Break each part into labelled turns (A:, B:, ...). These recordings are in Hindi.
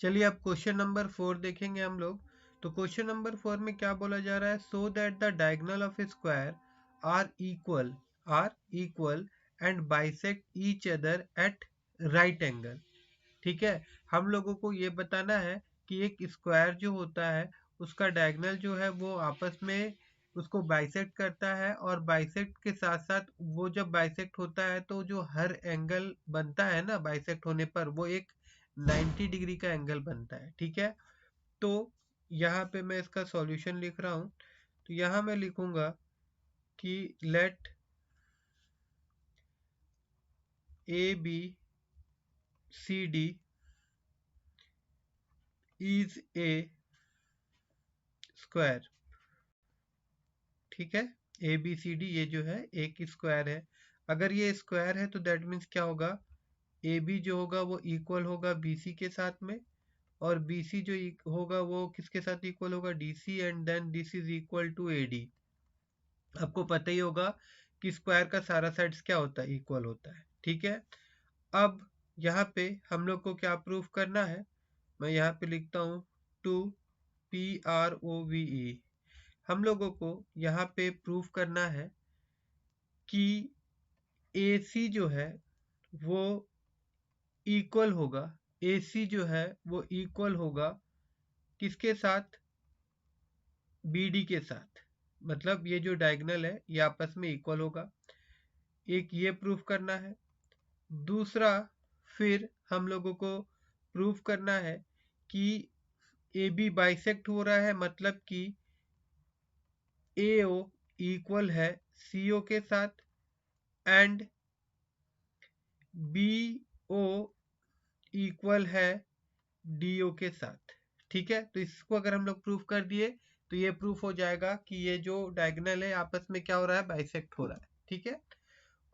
A: चलिए अब क्वेश्चन नंबर 4 देखेंगे हम लोग। तो क्वेश्चन नंबर 4 में क्या बोला जा रहा है, so that the diagonal of a square are equal and bisect each other at right angle. ठीक है, हम लोगों को ये बताना है कि एक स्क्वायर जो होता है उसका डायगोनल जो है वो आपस में उसको बाइसेक्ट करता है, और बाइसेक्ट के साथ साथ वो जब बाइसेक्ट होता है तो जो हर एंगल बनता है ना बाइसेक्ट होने पर, वो एक 90 डिग्री का एंगल बनता है। ठीक है, तो यहाँ पे मैं इसका सॉल्यूशन लिख रहा हूँ। तो यहाँ मैं लिखूंगा कि let A B C D is a square. ठीक है, ए बी सी डी ये जो है एक स्क्वायर है। अगर ये स्क्वायर है तो दैट मीन्स क्या होगा, ए बी जो होगा वो इक्वल होगा बी सी के साथ में, और बी सी जो होगा वो किसके साथ इक्वल होगा, D C, and then this is equal to A D. आपको पता ही होगा कि स्क्वायर का सारा साइड्स क्या होता है, इक्वल होता है। ठीक है, अब यहाँ पे हम लोग को क्या प्रूफ करना है, मैं यहाँ पे लिखता हूँ टू PROVE। हम लोगों को यहाँ पे प्रूफ करना है कि AC जो है वो इक्वल होगा, AC जो है वो इक्वल होगा किसके साथ, BD के साथ। मतलब ये जो डायगोनल है ये आपस में इक्वल होगा, एक ये प्रूफ करना है। दूसरा, फिर हम लोगों को प्रूफ करना है कि AB बाइसेक्ट हो रहा है, मतलब कि AO इक्वल है CO के साथ, एंड BO इक्वल है DO के साथ। ठीक है, तो इसको अगर हम लोग प्रूफ कर दिए तो ये प्रूफ हो जाएगा कि ये जो डायगोनल है आपस में क्या हो रहा है, बाइसेक्ट हो रहा है। ठीक है,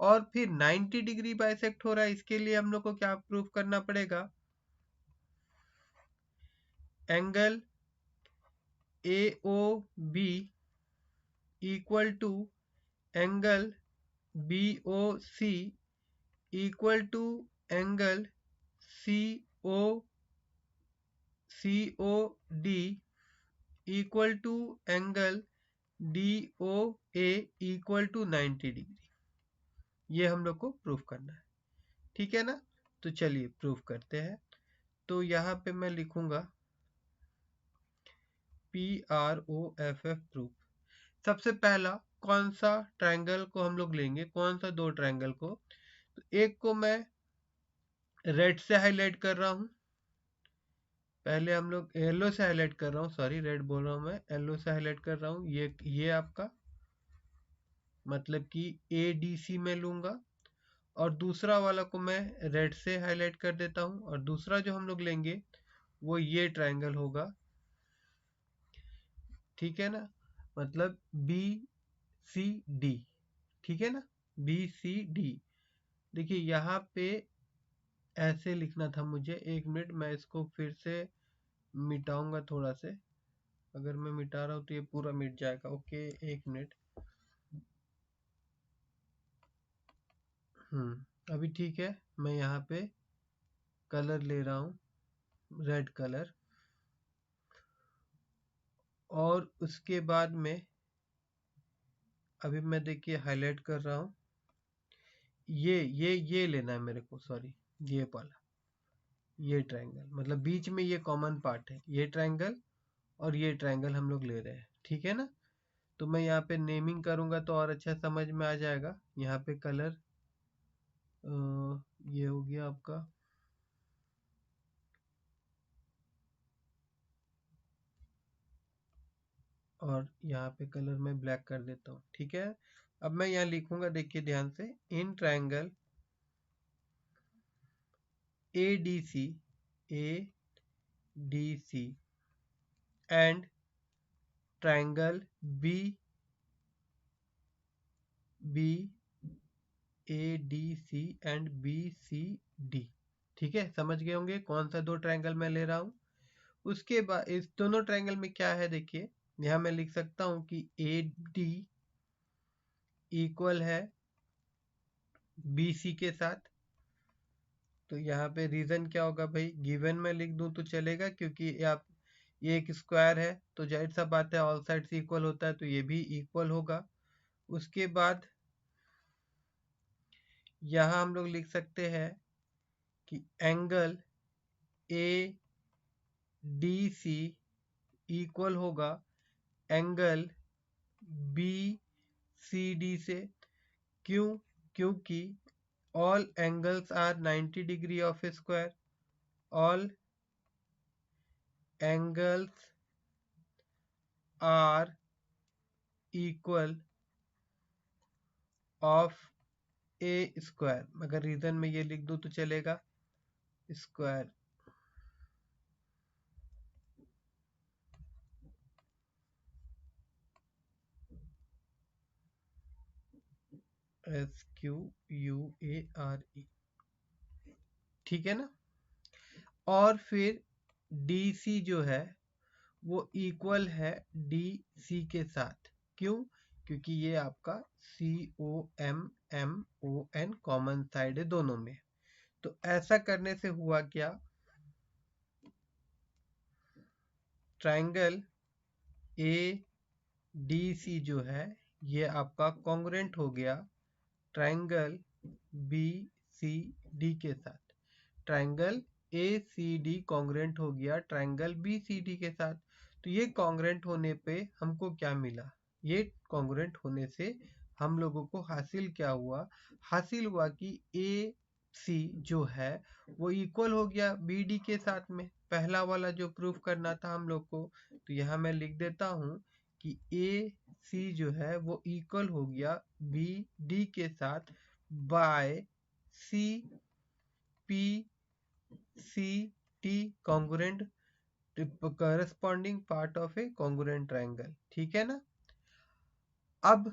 A: और फिर 90 डिग्री बाइसेक्ट हो रहा है, इसके लिए हम लोग को क्या प्रूफ करना पड़ेगा, angle AOB equal to angle BOC equal to angle COD equal to angle DOA equal to 90 degree. ये हम लोग को प्रूफ करना है। ठीक है ना, तो चलिए प्रूफ करते हैं। तो यहाँ पे मैं लिखूंगा PROFF प्रूफ। सबसे पहला कौन सा ट्रायंगल को हम लोग लेंगे, कौन सा दो ट्रायंगल को, तो एक को मैं रेड से हाईलाइट कर रहा हूँ, पहले हम लोग येलो से हाईलाइट कर रहा हूँ, सॉरी रेड बोल रहा हूँ मैं, येलो से हाईलाइट कर रहा हूँ। ये आपका मतलब कि ADC में लूंगा, और दूसरा वाला को मैं रेड से हाईलाइट कर देता हूँ, और दूसरा जो हम लोग लेंगे वो ये ट्रायंगल होगा। ठीक है ना, मतलब BCD। ठीक है ना, BCD। देखिए यहाँ पे ऐसे लिखना था मुझे, एक मिनट मैं इसको फिर से मिटाऊंगा थोड़ा से, अगर मैं मिटा रहा हूँ तो ये पूरा मिट जाएगा। ओके, एक मिनट। अभी ठीक है, मैं यहाँ पे कलर ले रहा हूँ, रेड कलर, और उसके बाद में अभी मैं देखिए हाईलाइट कर रहा हूँ, ये लेना है मेरे को, सॉरी ये वाला, ये ट्रायंगल, मतलब बीच में ये कॉमन पार्ट है, ये ट्रायंगल और ये ट्रायंगल हम लोग ले रहे हैं। ठीक है ना, तो मैं यहाँ पे नेमिंग करूँगा तो और अच्छा समझ में आ जाएगा। यहाँ पे कलर ये हो गया आपका, और यहाँ पे कलर मैं ब्लैक कर देता हूँ। ठीक है, अब मैं यहाँ लिखूंगा, देखिए ध्यान से, in triangle ADC and triangle ADC and BCD। ठीक है, समझ गए होंगे कौन सा दो ट्रायंगल मैं ले रहा हूँ। उसके बाद इस दोनों ट्रायंगल में क्या है, देखिए यहाँ मैं लिख सकता हूँ कि AD इक्वल है BC के साथ, तो यहाँ पे रीजन क्या होगा भाई, गिवन में लिख दूं तो चलेगा, क्योंकि ये एक स्क्वायर है तो जाहिर सा बात है ऑल साइड्स इक्वल होता है, तो ये भी इक्वल होगा। उसके बाद यहाँ हम लोग लिख सकते हैं कि angle A D C equal होगा एंगल बी सी डी से। क्यों? क्योंकि all angles are 90 degree of a square. All angles are equal of a square। अगर रीजन में ये लिख दूं तो चलेगा, स्क्वायर SQUARE, ठीक है ना। और फिर DC जो है वो इक्वल है DC के साथ। क्यों? क्योंकि ये आपका COMMON कॉमन साइड है दोनों में। तो ऐसा करने से हुआ क्या, ट्रायंगल ADC जो है ये आपका कॉन्ग्रुएंट हो गया ट्रायंगल BCD के साथ। ट्रायंगल ACD कॉन्ग्रुएंट हो गया ट्रायंगल BCD के साथ। तो ये कॉन्ग्रुएंट होने पे हमको क्या मिला, ये कॉन्ग्रुएंट होने से हम लोगों को हासिल क्या हुआ, हासिल हुआ कि AC जो है वो इक्वल हो गया BD के साथ में। पहला वाला जो प्रूफ करना था हम लोग को, तो यहाँ मैं लिख देता हूँ कि AC जो है वो इक्वल हो गया BD के साथ by CPCT congruent corresponding part of a congruent triangle, ठीक है ना। अब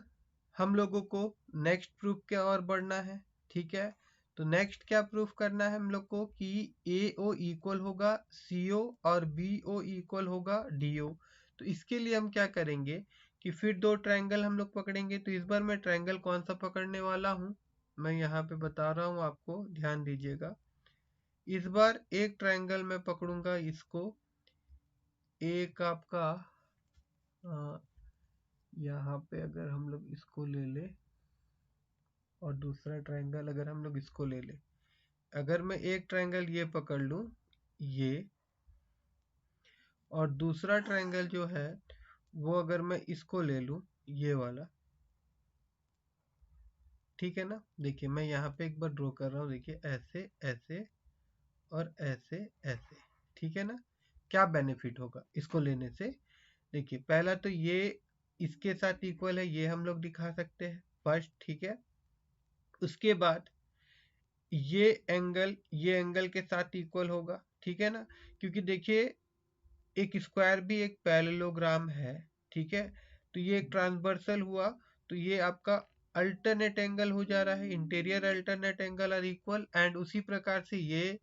A: हम लोगों को नेक्स्ट प्रूफ क्या और बढ़ना है, ठीक है। तो नेक्स्ट क्या प्रूफ करना है हम लोग को कि AO इक्वल होगा CO और BO इक्वल होगा DO। तो इसके लिए हम क्या करेंगे कि फिर दो ट्रायंगल हम लोग पकड़ेंगे। तो इस बार मैं ट्रायंगल कौन सा पकड़ने वाला हूँ, मैं यहाँ पे बता रहा हूँ आपको, ध्यान दीजिएगा। इस बार एक ट्रायंगल मैं पकड़ूंगा, इसको एक आपका यहाँ पे अगर हम लोग इसको ले ले और दूसरा ट्रायंगल अगर हम लोग इसको ले ले, अगर मैं एक ट्रायंगल ये पकड़ लूं ये, और दूसरा ट्रायंगल जो है वो अगर मैं इसको ले लूं ये वाला, ठीक है ना। देखिए मैं यहाँ पे एक बार ड्रॉ कर रहा हूँ, देखिए ऐसे ऐसे और ऐसे ऐसे, ठीक है ना। क्या बेनिफिट होगा इसको लेने से, देखिए पहला तो ये इसके साथ इक्वल है, ये हम लोग दिखा सकते हैं फर्स्ट, ठीक है। उसके बाद ये एंगल के साथ इक्वल होगा, ठीक है ना। क्योंकि देखिए एक स्क्वायर भी एक पैरेललोग्राम है, ठीक है। तो ये एक ट्रांसवर्सल हुआ, तो ये आपका अल्टरनेट एंगल हो जा रहा है, interior alternate angle are equal. And उसी प्रकार से ये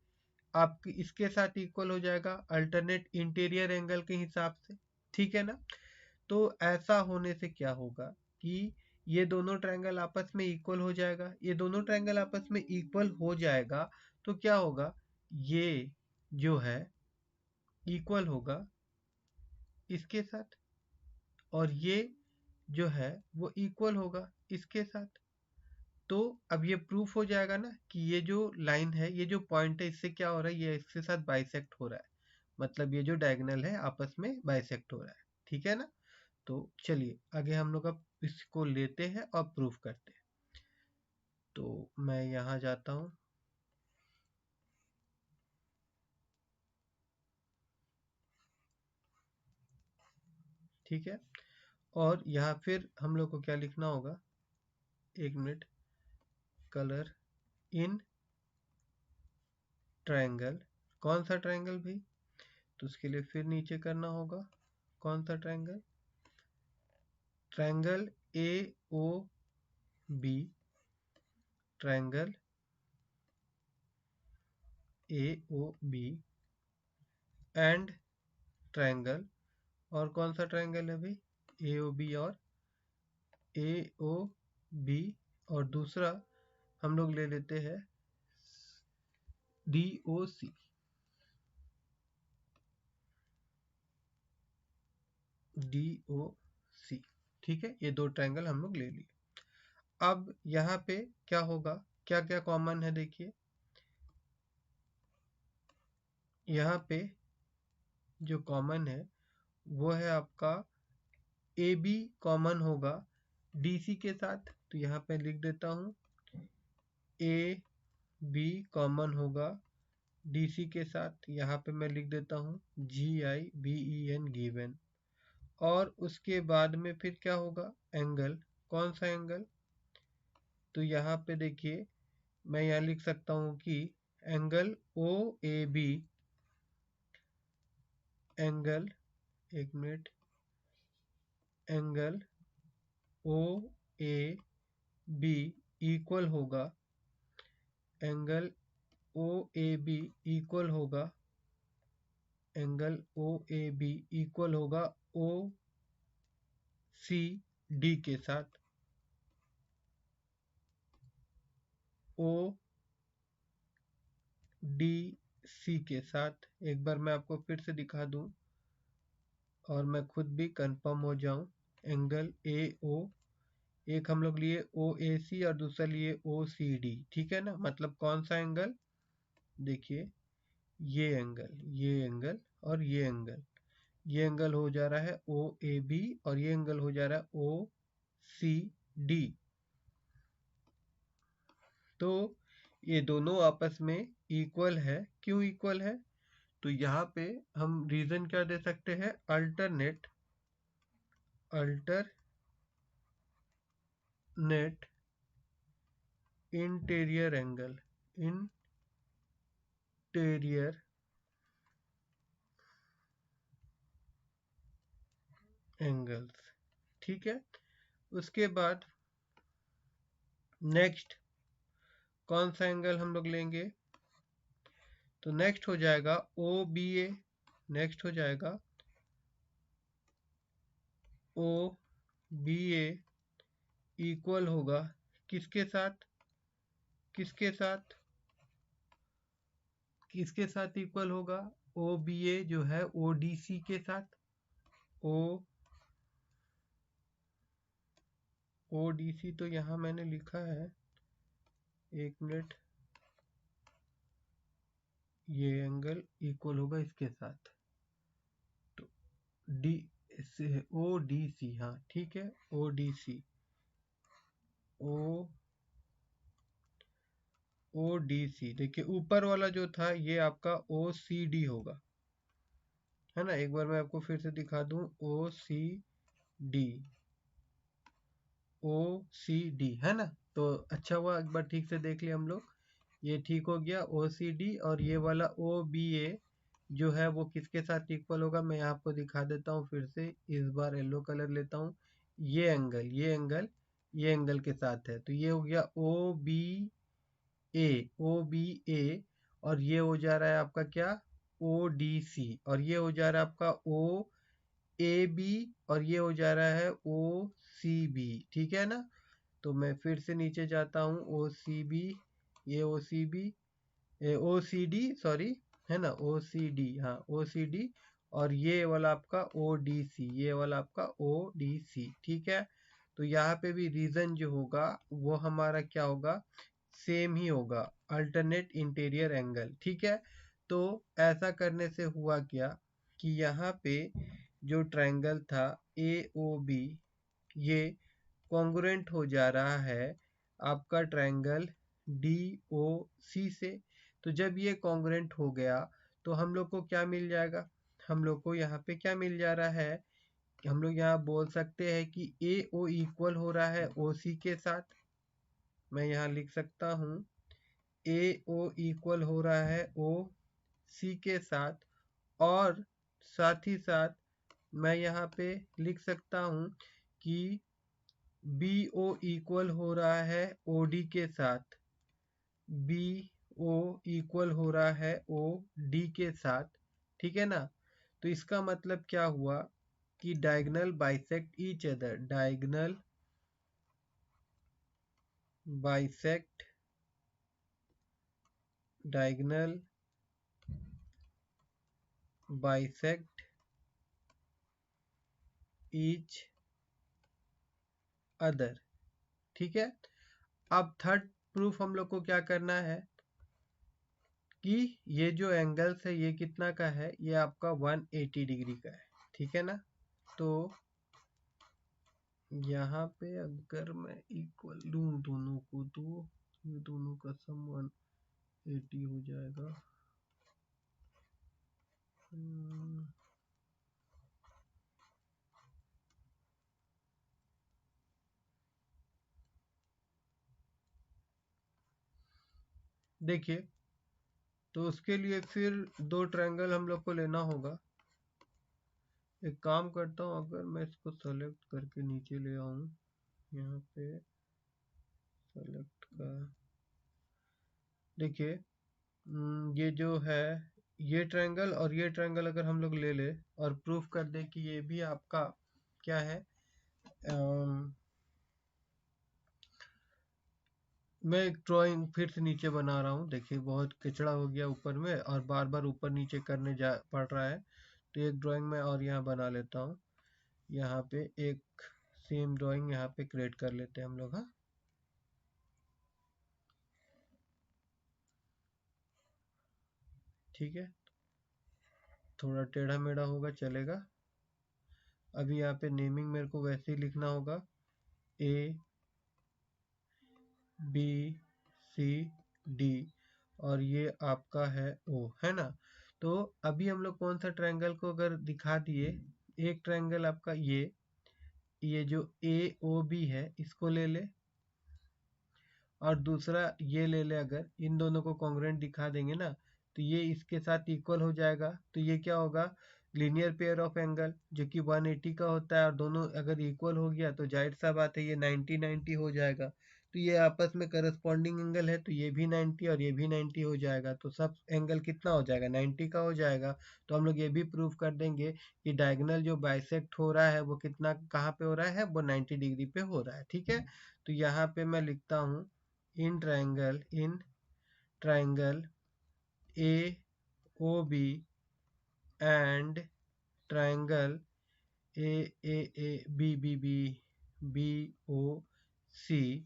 A: आपके इसके साथ इक्वल हो जाएगा अल्टरनेट इंटीरियर एंगल के हिसाब से, ठीक है ना। तो ऐसा होने से क्या होगा कि ये दोनों ट्रायंगल आपस में इक्वल हो जाएगा, ये दोनों ट्रायंगल आपस में इक्वल हो जाएगा तो क्या होगा, ये जो है इक्वल होगा इसके साथ, और ये जो है वो इक्वल होगा इसके साथ। तो अब ये प्रूफ हो जाएगा ना कि ये जो लाइन है, ये जो पॉइंट है, इससे क्या हो रहा है, ये इसके साथ बाइसेक्ट हो रहा है। मतलब ये जो डायगोनल है आपस में बाइसेक्ट हो रहा है, ठीक है ना। तो चलिए आगे हम लोग अब इसको लेते हैं और प्रूफ करते हैं। तो मैं यहाँ जाता हूँ, ठीक है। और यहाँ फिर हम लोग को क्या लिखना होगा, एक मिनट, कलर इन ट्रायंगल। कौन सा ट्रायंगल भाई, तो उसके लिए फिर नीचे करना होगा, कौन सा triangle, triangle AOB, triangle AOB and triangle, और कौन सा ट्रायंगल है भाई, AOB और AOB, और दूसरा हम लोग ले लेते हैं DOC, DOC, ठीक है। ये दो ट्रायंगल हम लोग ले लिए। अब यहाँ पे क्या होगा, क्या क्या कॉमन है देखिए। यहाँ पे जो कॉमन है वो है आपका AB कॉमन होगा DC के साथ, तो यहाँ पे लिख देता हूँ AB कॉमन होगा DC के साथ, यहाँ पे मैं लिख देता हूँ GIBEN गिवन। और उसके बाद में फिर क्या होगा, एंगल, कौन सा एंगल, तो यहाँ पे देखिए मैं यहाँ लिख सकता हूँ कि एंगल OAB, एंगल, एक मिनट, एंगल OAB इक्वल होगा, एंगल OAB इक्वल होगा, एंगल OAB इक्वल होगा OCD के साथ, ODC के साथ। एक बार मैं आपको फिर से दिखा दूं और मैं खुद भी कंफर्म हो जाऊं, एंगल AO, एक हम लोग लिए OAC और दूसरा लिए OCD, ठीक है ना। मतलब कौन सा एंगल, देखिए ये एंगल, ये एंगल और ये एंगल, ये एंगल हो जा रहा है OAB और ये एंगल हो जा रहा है OCD। तो ये दोनों आपस में इक्वल है। क्यों इक्वल है, तो यहाँ पे हम रीजन क्या दे सकते हैं, alternate interior angle, interior angles, ठीक है। उसके बाद नेक्स्ट कौन सा एंगल हम लोग लेंगे, तो नेक्स्ट हो जाएगा OBA, नेक्स्ट हो जाएगा OBA इक्वल होगा किसके साथ, किसके साथ, किसके साथ इक्वल होगा, OBA जो है ODC के साथ, ODC तो यहाँ मैंने लिखा है, एक मिनट, ये एंगल इक्वल होगा इसके साथ, तो डी से ODC, हाँ ठीक है, ODC, ODC, देखिए ऊपर वाला जो था ये आपका OCD होगा, है ना। एक बार मैं आपको फिर से दिखा दूं, OCD है ना। तो अच्छा हुआ एक बार ठीक से देख लिया हम लोग, ये ठीक हो गया OCD। और ये वाला OBA जो है वो किसके साथ इक्वल होगा, मैं आपको दिखा देता हूँ फिर से, इस बार येलो कलर लेता हूँ, ये एंगल, ये एंगल, ये एंगल के साथ है, तो ये हो गया OBA, और ये हो जा रहा है आपका क्या, ODC, और ये हो जा रहा है आपका OAB, और ये हो जा रहा है OCB, ठीक है ना। तो मैं फिर से नीचे जाता हूँ, OCB, ये OCD सॉरी, है ना, OCD, हाँ OCD, और ये वाला आपका ODC, ये वाला आपका ODC, ठीक है। तो यहाँ पे भी रीजन जो होगा वो हमारा क्या होगा, सेम ही होगा, अल्टरनेट इंटीरियर एंगल, ठीक है। तो ऐसा करने से हुआ क्या कि यहाँ पे जो ट्रायंगल था AOB, ये कॉन्ग्रुएंट हो जा रहा है आपका ट्रायंगल DOC से। तो जब ये कॉन्ग्रुएंट हो गया तो हम लोग को क्या मिल जाएगा, हम लोग को यहाँ पे क्या मिल जा रहा है, हम लोग यहाँ बोल सकते हैं कि AO इक्वल हो रहा है OC के साथ। मैं यहाँ लिख सकता हूँ AO इक्वल हो रहा है OC के साथ, और साथ ही साथ मैं यहाँ पे लिख सकता हूँ कि BO इक्वल हो रहा है OD के साथ, BO इक्वल हो रहा है OD के साथ, ठीक है ना। तो इसका मतलब क्या हुआ कि diagonal bisect each other, diagonal bisect diagonal bisect each other. ठीक है, अब थर्ड प्रूफ हम लोग को क्या करना है कि ये जो एंगल्स है ये कितना का है, ये आपका 180 डिग्री का है। ठीक है ना, तो यहाँ पे अगर मैं इक्वल लूँ दोनों को तो ये दोनों का सम 180 हो जाएगा। देखिए, तो उसके लिए फिर दो ट्रायंगल हम लोग को लेना होगा। एक काम करता हूँ, अगर मैं इसको सेलेक्ट करके नीचे ले आऊँ, यहाँ पे सेलेक्ट का, देखिए ये जो है ये ट्रायंगल और ये ट्रायंगल अगर हम लोग ले ले और प्रूफ कर दे कि ये भी आपका क्या है, मैं एक ड्राइंग फिर से नीचे बना रहा हूँ। देखिए बहुत कचड़ा हो गया ऊपर में और बार बार ऊपर नीचे करने जा पड़ रहा है, तो एक ड्राइंग मैं और यहाँ बना लेता हूँ। यहाँ पे एक सेम ड्राइंग यहाँ पे क्रिएट कर लेते हैं हम लोग। हाँ, ठीक है, थोड़ा टेढ़ा मेढ़ा होगा चलेगा। अभी यहाँ पे नेमिंग मेरे को वैसे ही लिखना होगा, A B C D और ये आपका है O, है ना। तो अभी हम लोग कौन सा ट्रायंगल को अगर दिखा दिए, एक ट्रायंगल आपका ये जो AOB है इसको ले ले और दूसरा ये ले ले। अगर इन दोनों को कॉन्ग्रुएंट दिखा देंगे ना, तो ये इसके साथ इक्वल हो जाएगा। तो ये क्या होगा, लीनियर पेयर ऑफ एंगल जो कि 180 का होता है, और दोनों अगर इक्वल हो गया तो जाहिर सा बात है ये 90 90 हो जाएगा। तो ये आपस में करस्पॉन्डिंग एंगल है, तो ये भी 90 और ये भी 90 हो जाएगा। तो सब एंगल कितना हो जाएगा, 90 का हो जाएगा। तो हम लोग ये भी प्रूव कर देंगे कि डायगोनल जो बाइसेक्ट हो रहा है वो कितना कहाँ पे हो रहा है, वो 90 डिग्री पे हो रहा है। ठीक है, तो यहाँ पे मैं लिखता हूँ in triangle AOB and triangle AAABBBOC।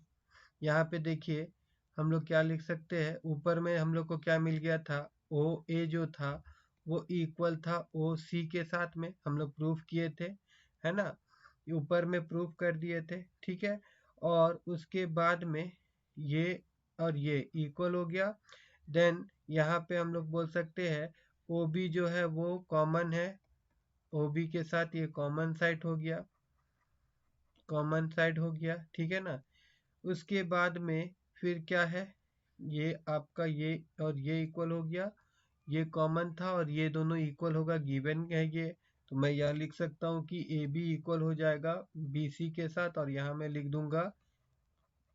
A: यहाँ पे देखिए हम लोग क्या लिख सकते हैं, ऊपर में हम लोग को क्या मिल गया था, OA जो था वो इक्वल था OC के साथ में, हम लोग प्रूफ किए थे, है ना, ऊपर में प्रूफ कर दिए थे। ठीक है, और उसके बाद में ये और ये इक्वल हो गया। देन यहाँ पे हम लोग बोल सकते हैं OB जो है वो कॉमन है, OB के साथ ये कॉमन साइड हो गया, कॉमन साइड हो गया। ठीक है ना, उसके बाद में फिर क्या है, ये आपका ये और ये इक्वल हो गया, ये कॉमन था और ये दोनों इक्वल होगा, गिवन है ये। तो मैं यहाँ लिख सकता हूँ कि AB इक्वल हो जाएगा BC के साथ, और यहाँ मैं लिख दूंगा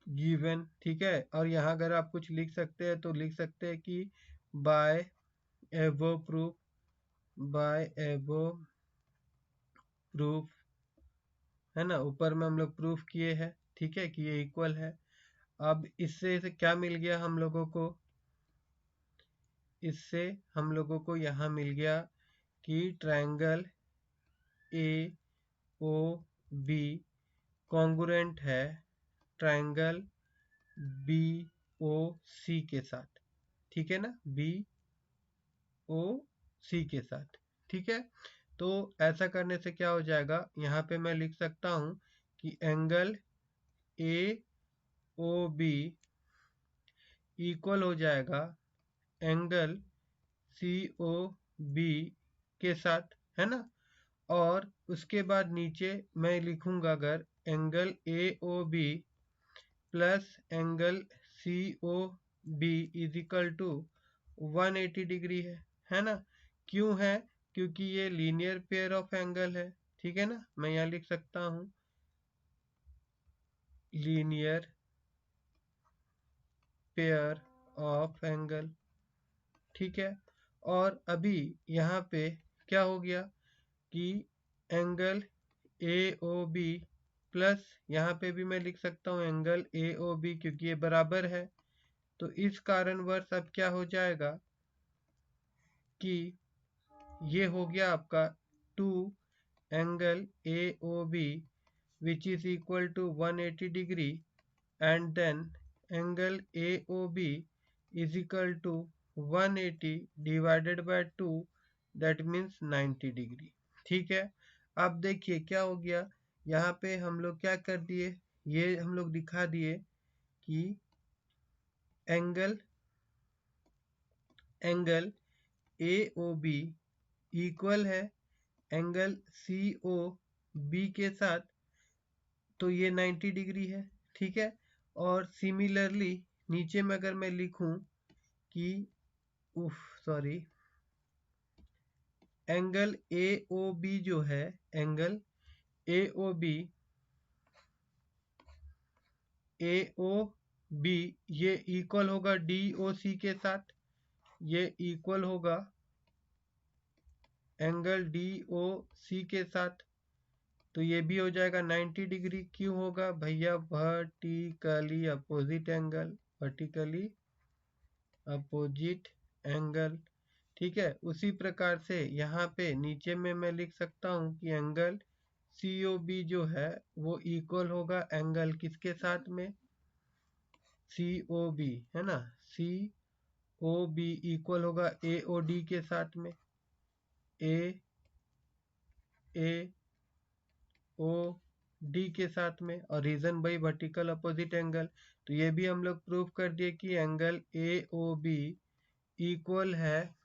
A: गिवन। ठीक है, और यहाँ अगर आप कुछ लिख सकते हैं तो लिख सकते हैं कि बाय एबो प्रूफ, बाय एबो प्रूफ, है ना, ऊपर में हम लोग प्रूफ किए हैं। ठीक है, कि ये इक्वल है। अब इससे क्या मिल गया हम लोगों को, इससे हम लोगों को यहाँ मिल गया कि ट्रायंगल AOB कॉन्ग्रुएंट है ट्रायंगल BOC के साथ। ठीक है ना, BOC के साथ। ठीक है, तो ऐसा करने से क्या हो जाएगा, यहाँ पे मैं लिख सकता हूँ कि एंगल AOB इक्वल हो जाएगा एंगल COB के साथ, है ना। और उसके बाद नीचे मैं लिखूंगा अगर angle AOB plus angle COB is equal to 180 degree है ना। क्यों है, क्योंकि ये लीनियर पेयर ऑफ एंगल है। ठीक है ना, मैं यहाँ लिख सकता हूँ लीनियर पेयर ऑफ एंगल। ठीक है, और अभी यहाँ पे क्या हो गया कि एंगल AOB प्लस यहाँ पे भी मैं लिख सकता हूँ एंगल AOB, क्योंकि ये बराबर है। तो इस कारणवश अब क्या हो जाएगा कि ये हो गया आपका 2 angle AOB which is equal to 180 degree and then angle AOB is equal to 180 divided by 2 that means 90 degree। ठीक है, अब देखिए क्या हो गया, यहाँ पे हम लोग क्या कर दिए, ये हम लोग दिखा दिए कि एंगल AOB इक्वल है एंगल COB के साथ, तो ये 90 डिग्री है। ठीक है, और सिमिलरली नीचे में अगर मैं लिखूं कि एंगल AOB जो है, एंगल AOB ये इक्वल होगा DOC के साथ, ये इक्वल होगा एंगल DOC के साथ, तो ये भी हो जाएगा 90 डिग्री। क्यों होगा भैया, vertically opposite angle, vertically opposite angle. ठीक है, उसी प्रकार से यहाँ पे नीचे में मैं लिख सकता हूँ कि एंगल COB जो है वो इक्वल होगा एंगल किसके साथ में, COB है ना, COB इक्वल होगा AOD के साथ में, AOD के साथ में, और reason by vertical opposite angle. तो ये भी हम लोग प्रूव कर दिए कि एंगल AOB इक्वल है,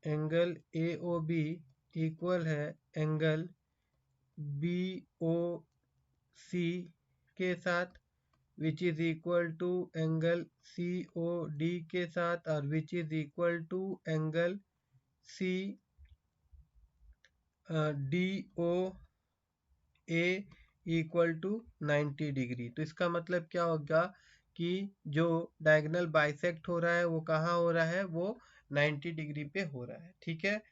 A: एंगल AOB इक्वल है एंगल BOC के साथ which is equal to angle COD के साथ, और which is equal to angle DOA equal to 90 degree. तो इसका मतलब क्या होगा कि जो डायगोनल बाइसेक्ट हो रहा है वो कहाँ हो रहा है, वो 90 डिग्री पे हो रहा है। ठीक है,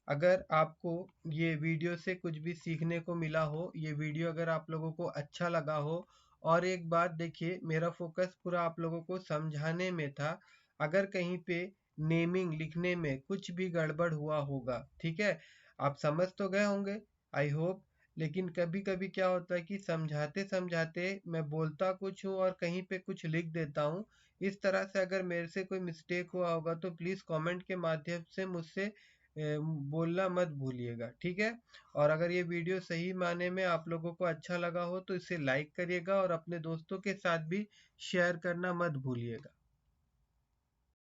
A: अगर आपको ये वीडियो से कुछ भी सीखने को मिला हो, ये वीडियो अगर आप लोगों को अच्छा लगा हो, और एक बात देखिए, मेरा फोकस पूरा आप लोगों को समझाने में था। अगर कहीं पे नेमिंग लिखने में कुछ भी गड़बड़ हुआ होगा, ठीक है, आप समझ तो गए होंगे आई होप, लेकिन कभी कभी क्या होता है कि समझाते समझाते मैं बोलता कुछ हूँ और कहीं पे कुछ लिख देता हूँ। इस तरह से अगर मेरे से कोई मिस्टेक हुआ होगा तो प्लीज़ कमेंट के माध्यम से मुझसे बोलना मत भूलिएगा। ठीक है, और अगर ये वीडियो सही माने में आप लोगों को अच्छा लगा हो तो इसे लाइक करिएगा और अपने दोस्तों के साथ भी शेयर करना मत भूलिएगा।